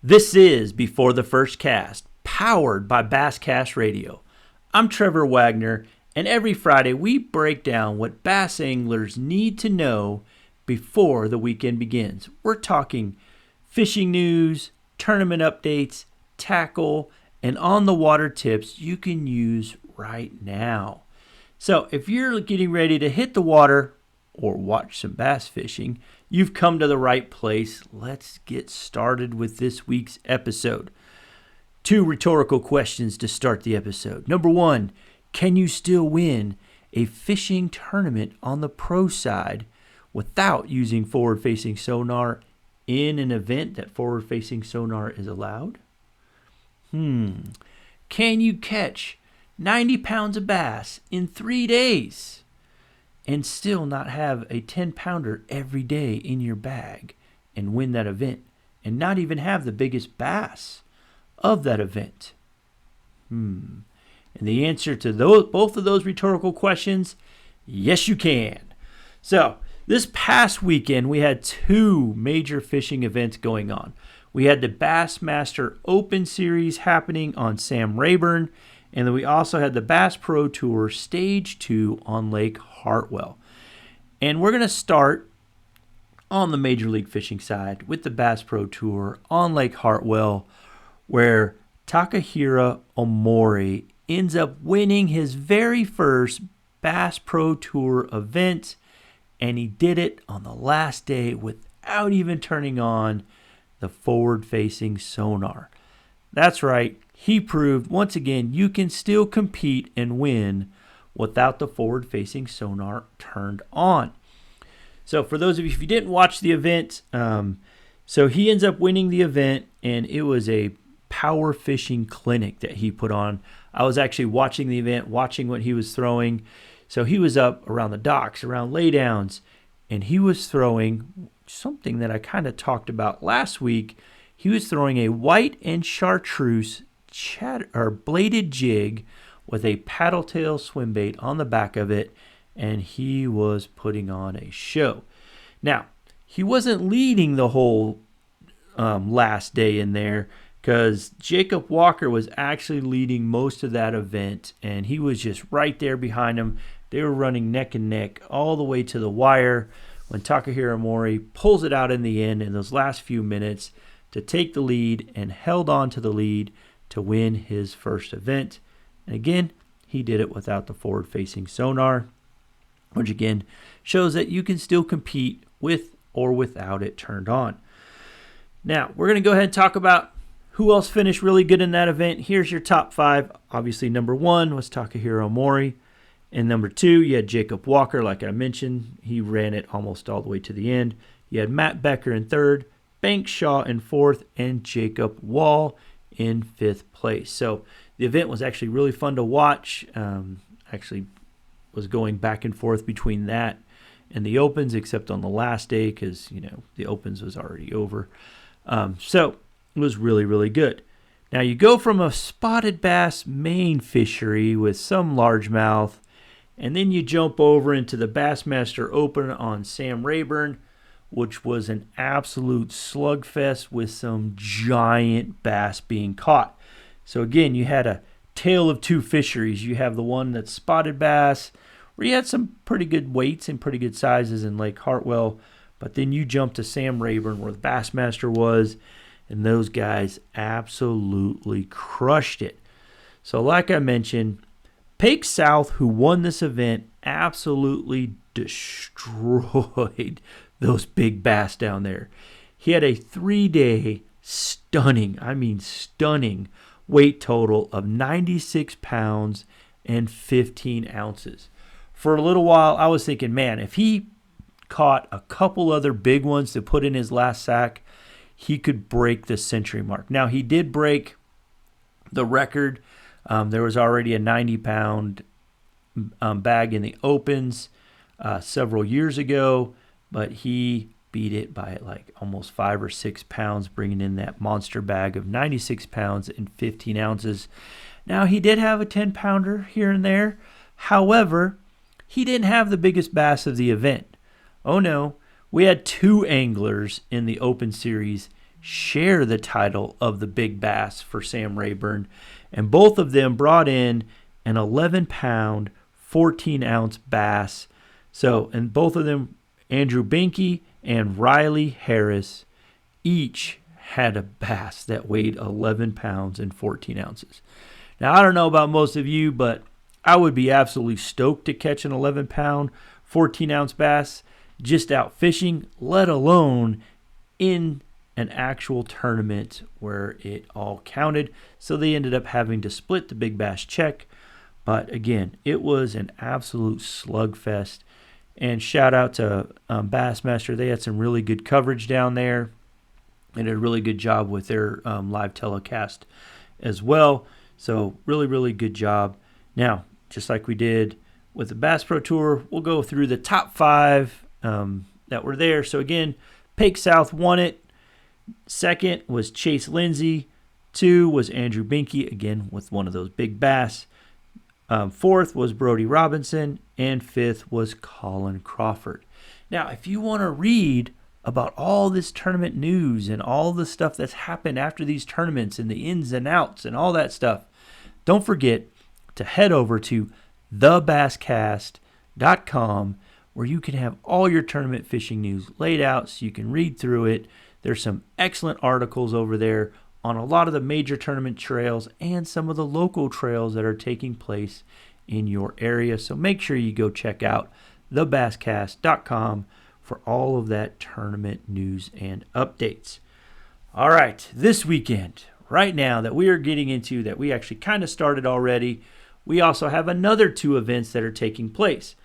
This is Before the First Cast, powered by Basscast Radio. I'm Trevor Wagner, and every Friday we break down what bass anglers need to know before the weekend begins. We're talking fishing news, tournament updates, tackle, and on-the-water tips you can use right now. So if you're getting ready to hit the water or watch some bass fishing, you've come to the right place. Let's get started with this week's episode. 2 rhetorical questions to start the episode. Number 1, can you still win a fishing tournament on the pro side without using forward-facing sonar in an event that forward-facing sonar is allowed? Can you catch 90 pounds of bass in 3 days and still not have a 10-pounder every day in your bag and win that event and not even have the biggest bass of that event? And the answer to both of those rhetorical questions, yes, you can. So this past weekend, we had 2 major fishing events going on. We had the Bassmaster Open series happening on Sam Rayburn, and then we also had the Bass Pro Tour Stage 2 on Lake Hartwell. And we're going to start on the Major League Fishing side with the Bass Pro Tour on Lake Hartwell, where Takahiro Omori ends up winning his very first Bass Pro Tour event, and he did it on the last day without even turning on the forward-facing sonar. That's right. He proved, once again, you can still compete and win without the forward-facing sonar turned on. So for those of you, if you didn't watch the event, so he ends up winning the event, and it was a power fishing clinic that he put on. I was actually watching the event, watching what he was throwing. So he was up around the docks, around laydowns, and he was throwing something that I kind of talked about last week. He was throwing a white and chartreuse bladed jig with a paddle tail swim bait on the back of it, and he was putting on a show. Now, he wasn't leading the whole last day in there, because Jacob Walker was actually leading most of that event, and he was just right there behind him. They were running neck and neck all the way to the wire when Takahiro Omori pulls it out in the end in those last few minutes to take the lead, and held on to the lead to win his first event. And again, he did it without the forward-facing sonar, which again shows that you can still compete with or without it turned on. Now, we're going to go ahead and talk about who else finished really good in that event. Here's your top 5. Obviously, number 1 was Takahiro Omori. And number 2, you had Jacob Walker, like I mentioned. He ran it almost all the way to the end. You had Matt Becker in 3rd, Bank Shaw in 4th, and Jacob Wall in 5th place. So the event was actually really fun to watch. Actually was going back and forth between that and the Opens, except on the last day because, the Opens was already over. So it was really, really good. Now you go from a spotted bass main fishery with some largemouth, and then you jump over into the Bassmaster Open on Sam Rayburn, which was an absolute slugfest with some giant bass being caught. So again, you had a tale of 2 fisheries. You have the one that's spotted bass, where you had some pretty good weights and pretty good sizes in Lake Hartwell, but then you jump to Sam Rayburn, where the Bassmaster was, and those guys absolutely crushed it. So like I mentioned, Pake South, who won this event, absolutely destroyed those big bass down there. He had a 3-day stunning weight total of 96 pounds and 15 ounces. For a little while, I was thinking, man, if he caught a couple other big ones to put in his last sack, he could break the century mark. Now, he did break the record. There was already a 90-pound bag in the Opens several years ago, but he beat it by like almost 5 or 6 pounds, bringing in that monster bag of 96 pounds and 15 ounces. Now, he did have a 10-pounder here and there. However, he didn't have the biggest bass of the event. Oh, no. We had 2 anglers in the Open Series share the title of the big bass for Sam Rayburn. And both of them brought in an 11-pound, 14-ounce bass. So, and both of them, Andrew Behnke and Riley Harris, each had a bass that weighed 11 pounds and 14 ounces. Now, I don't know about most of you, but I would be absolutely stoked to catch an 11-pound, 14-ounce bass just out fishing, let alone in an actual tournament where it all counted. So they ended up having to split the big bass check. But again, it was an absolute slugfest. And shout out to Bassmaster. They had some really good coverage down there and did a really good job with their live telecast as well. So really, really good job. Now, just like we did with the Bass Pro Tour, we'll go through the top 5 that were there. So again, Pake South won it. Second was Chase Lindsay. 2 was Andrew Behnke, again with one of those big bass. 4th was Brody Robinson, and 5th was Colin Crawford. Now, if you want to read about all this tournament news and all the stuff that's happened after these tournaments and the ins and outs and all that stuff, don't forget to head over to thebasscast.com, where you can have all your tournament fishing news laid out so you can read through it. There's some excellent articles over there on a lot of the major tournament trails and some of the local trails that are taking place in your area. So make sure you go check out thebasscast.com for all of that tournament news and updates. All right, this weekend, right now that we are getting into, that we actually kind of started already, we also have another 2 events that are taking place.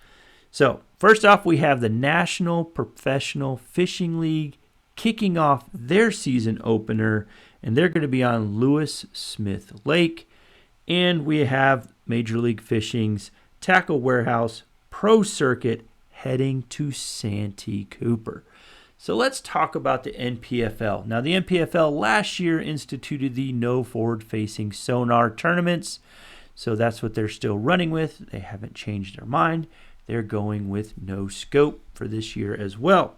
So first off, we have the National Professional Fishing League kicking off their season opener, and they're going to be on Lewis Smith Lake. And we have Major League Fishing's Tackle Warehouse Pro Circuit heading to Santee Cooper. So let's talk about the NPFL. Now, the NPFL last year instituted the no forward-facing sonar tournaments. So that's what they're still running with. They haven't changed their mind. They're going with no scope for this year as well.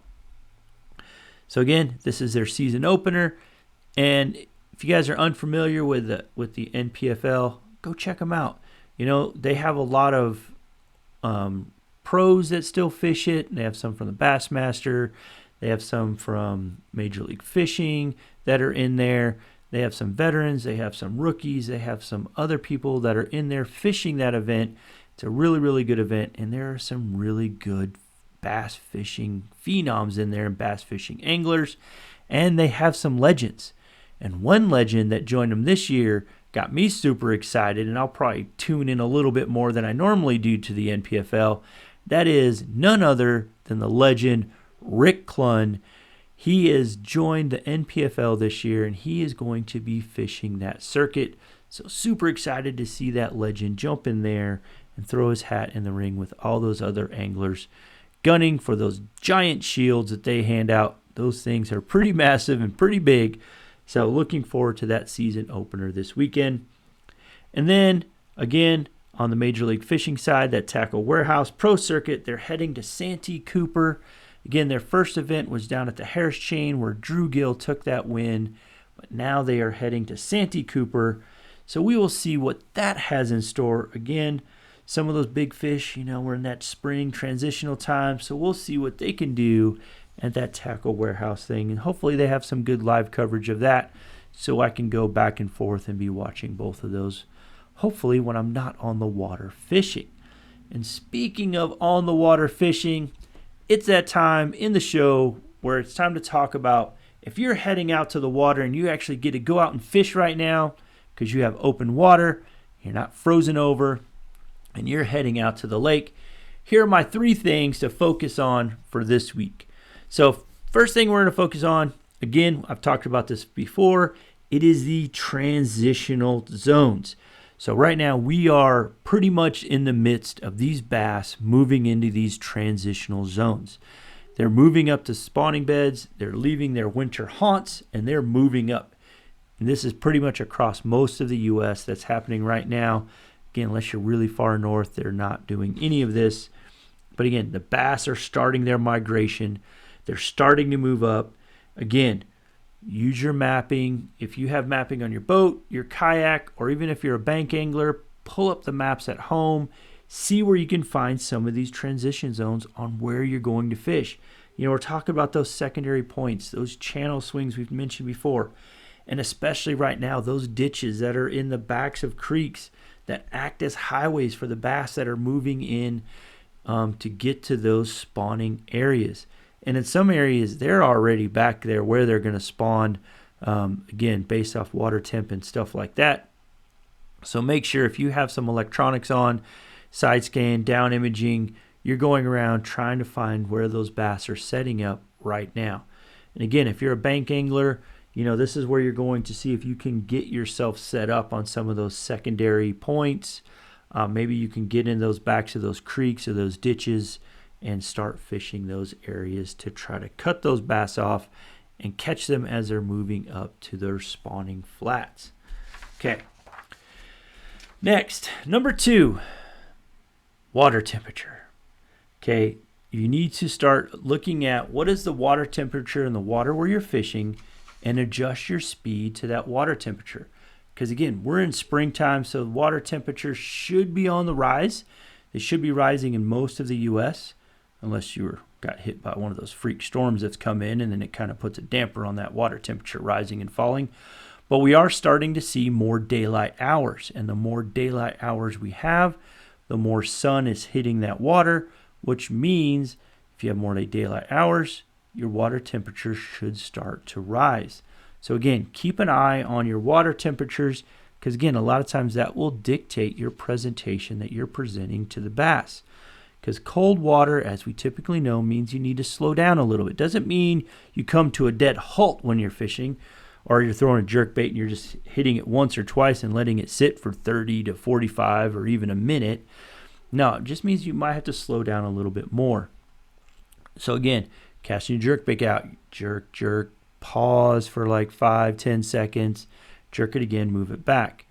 So again, this is their season opener. And if you guys are unfamiliar with the NPFL, go check them out. You know, they have a lot of pros that still fish it. They have some from the Bassmaster. They have some from Major League Fishing that are in there. They have some veterans. They have some rookies. They have some other people that are in there fishing that event. It's a really, really good event. And there are some really good bass fishing phenoms in there and bass fishing anglers. And they have some legends. And one legend that joined them this year got me super excited, and I'll probably tune in a little bit more than I normally do to the NPFL. That is none other than the legend Rick Clunn. He has joined the NPFL this year, and he is going to be fishing that circuit. So super excited to see that legend jump in there and throw his hat in the ring with all those other anglers gunning for those giant shields that they hand out. Those things are pretty massive and pretty big. So looking forward to that season opener this weekend. And then, again, on the Major League Fishing side, that Tackle Warehouse Pro Circuit, they're heading to Santee Cooper. Again, their first event was down at the Harris Chain where Drew Gill took that win. But now they are heading to Santee Cooper. So we will see what that has in store. Again, some of those big fish, you know, we're in that spring transitional time. So we'll see what they can do at that Tackle Warehouse thing, and hopefully they have some good live coverage of that so I can go back and forth and be watching both of those, hopefully when I'm not on the water fishing. And speaking of on the water fishing, it's that time in the show where it's time to talk about if you're heading out to the water and you actually get to go out and fish right now because you have open water, you're not frozen over, and you're heading out to the lake. Here are my 3 things to focus on for this week. So first thing we're going to focus on, again, I've talked about this before, it is the transitional zones. So right now we are pretty much in the midst of these bass moving into these transitional zones. They're moving up to spawning beds, they're leaving their winter haunts, and they're moving up. And this is pretty much across most of the U.S. that's happening right now. Again, unless you're really far north, they're not doing any of this. But again, the bass are starting their migration. They're starting to move up. Again, use your mapping. If you have mapping on your boat, your kayak, or even if you're a bank angler, pull up the maps at home. See where you can find some of these transition zones on where you're going to fish. We're talking about those secondary points, those channel swings we've mentioned before. And especially right now, those ditches that are in the backs of creeks that act as highways for the bass that are moving in to get to those spawning areas. And in some areas, they're already back there where they're going to spawn, again, based off water temp and stuff like that. So make sure if you have some electronics on, side scan, down imaging, you're going around trying to find where those bass are setting up right now. And again, if you're a bank angler, this is where you're going to see if you can get yourself set up on some of those secondary points. Maybe you can get in those backs of those creeks or those ditches and start fishing those areas to try to cut those bass off and catch them as they're moving up to their spawning flats. Okay. Next, number 2, water temperature. Okay, you need to start looking at what is the water temperature in the water where you're fishing and adjust your speed to that water temperature. Because again, we're in springtime, so water temperatures should be on the rise. They should be rising in most of the U.S., unless you got hit by one of those freak storms that's come in, and then it kind of puts a damper on that water temperature rising and falling. But we are starting to see more daylight hours, and the more daylight hours we have, the more sun is hitting that water, which means if you have more daylight hours, your water temperature should start to rise. So again, keep an eye on your water temperatures, because again, a lot of times that will dictate your presentation that you're presenting to the bass. Because cold water, as we typically know, means you need to slow down a little bit. It doesn't mean you come to a dead halt when you're fishing, or you're throwing a jerk bait and you're just hitting it once or twice and letting it sit for 30 to 45 or even a minute. No, it just means you might have to slow down a little bit more. So again, casting your jerk bait out, jerk, jerk, pause for like 5-10 seconds, jerk it again, move it back.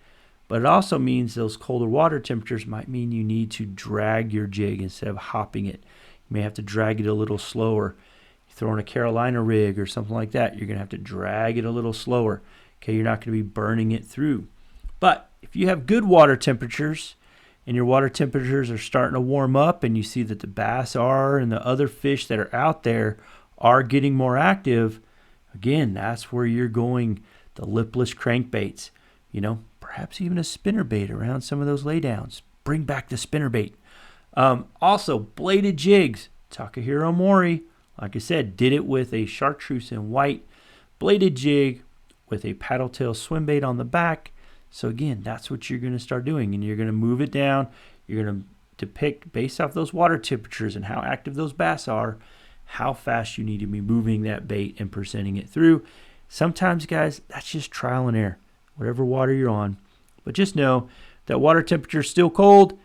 But it also means those colder water temperatures might mean you need to drag your jig instead of hopping it. You may have to drag it a little slower. You're throwing a Carolina rig or something like that, you're going to have to drag it a little slower. Okay, you're not going to be burning it through. But if you have good water temperatures and your water temperatures are starting to warm up and you see that the bass are and the other fish that are out there are getting more active, again, that's where you're going, the lipless crankbaits, perhaps even a spinnerbait around some of those laydowns. Bring back the spinnerbait. Also, bladed jigs. Takahiro Omori, like I said, did it with a chartreuse and white bladed jig with a paddle tail swim bait on the back. So again, that's what you're going to start doing, and you're going to move it down. You're going to depict, based off those water temperatures and how active those bass are, how fast you need to be moving that bait and presenting it through. Sometimes, guys, that's just trial and error, whatever water you're on. But just know that water temperature is still cold.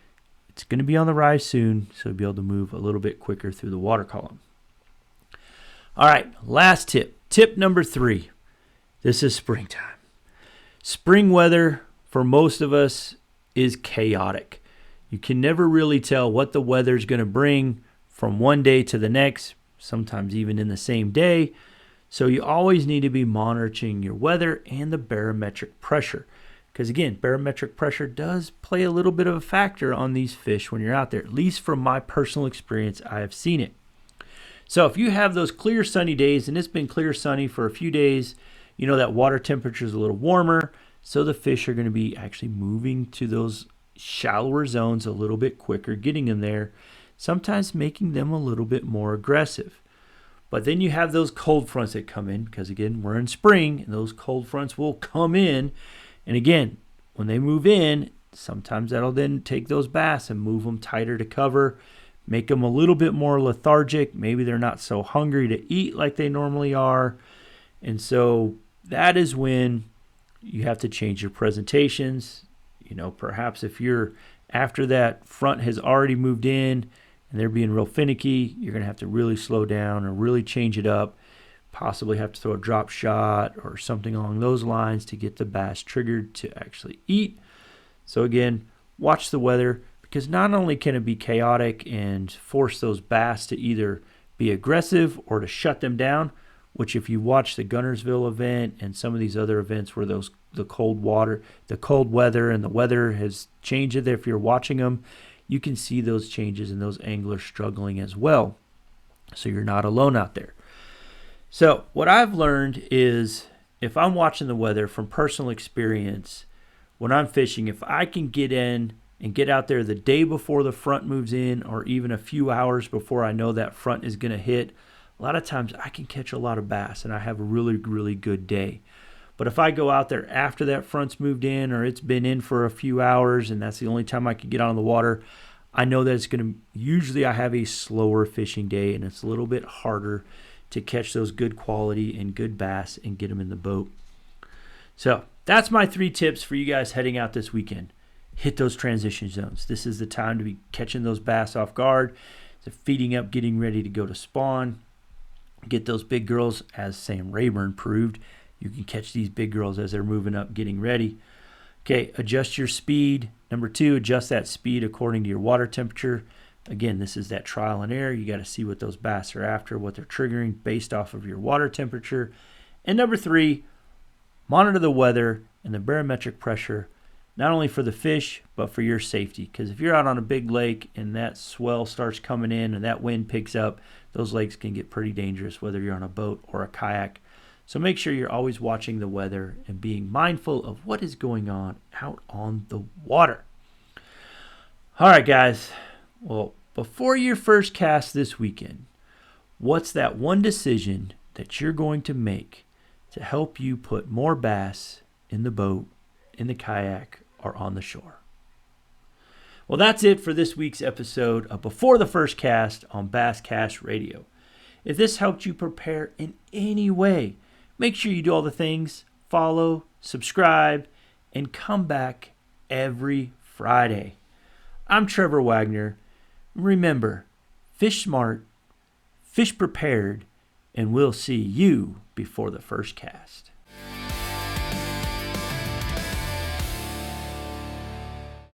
It's going to be on the rise soon, so you'll be able to move a little bit quicker through the water column. All right, last tip. Tip number 3. This is springtime. Spring weather, for most of us, is chaotic. You can never really tell what the weather is going to bring from one day to the next, sometimes even in the same day. So you always need to be monitoring your weather and the barometric pressure. Because again, barometric pressure does play a little bit of a factor on these fish when you're out there. At least from my personal experience, I have seen it. So if you have those clear sunny days, and it's been clear sunny for a few days, that water temperature is a little warmer. So the fish are going to be actually moving to those shallower zones a little bit quicker, getting them there, sometimes making them a little bit more aggressive. But then you have those cold fronts that come in, because again, we're in spring, and those cold fronts will come in. And again, when they move in, sometimes that'll then take those bass and move them tighter to cover, make them a little bit more lethargic. Maybe they're not so hungry to eat like they normally are. And so that is when you have to change your presentations. Perhaps if you're after that front has already moved in and they're being real finicky, you're going to have to really slow down or really change it up. Possibly have to throw a drop shot or something along those lines to get the bass triggered to actually eat. So again, watch the weather, because not only can it be chaotic and force those bass to either be aggressive or to shut them down, which if you watch the Gunnersville event and some of these other events where the cold weather and the weather has changed it, if you're watching them, you can see those changes and those anglers struggling as well. So you're not alone out there. So what I've learned is if I'm watching the weather from personal experience, when I'm fishing, if I can get in and get out there the day before the front moves in or even a few hours before I know that front is going to hit, a lot of times I can catch a lot of bass and I have a really, really good day. But if I go out there after that front's moved in or it's been in for a few hours and that's the only time I can get out on the water, I know that it's going to, usually I have a slower fishing day and it's a little bit harder to catch those good quality and good bass and get them in the boat. So that's my 3 tips for you guys heading out this weekend. Hit those transition zones. This is the time to be catching those bass off guard. So feeding up, getting ready to go to spawn. Get those big girls, as Sam Rayburn proved. You can catch these big girls as they're moving up, getting ready. Okay, adjust your speed. Number 2, adjust that speed according to your water temperature. Again, this is that trial and error. You got to see what those bass are after, what they're triggering based off of your water temperature. And number 3, monitor the weather and the barometric pressure, not only for the fish, but for your safety. Because if you're out on a big lake and that swell starts coming in and that wind picks up, those lakes can get pretty dangerous, whether you're on a boat or a kayak. So make sure you're always watching the weather and being mindful of what is going on out on the water. All right, guys. Well, before your first cast this weekend, what's that one decision that you're going to make to help you put more bass in the boat, in the kayak, or on the shore? Well, that's it for this week's episode of Before the First Cast on Basscast Radio. If this helped you prepare in any way, make sure you do all the things, follow, subscribe, and come back every Friday. I'm Trevor Wagner. Remember, fish smart, fish prepared, and we'll see you before the first cast.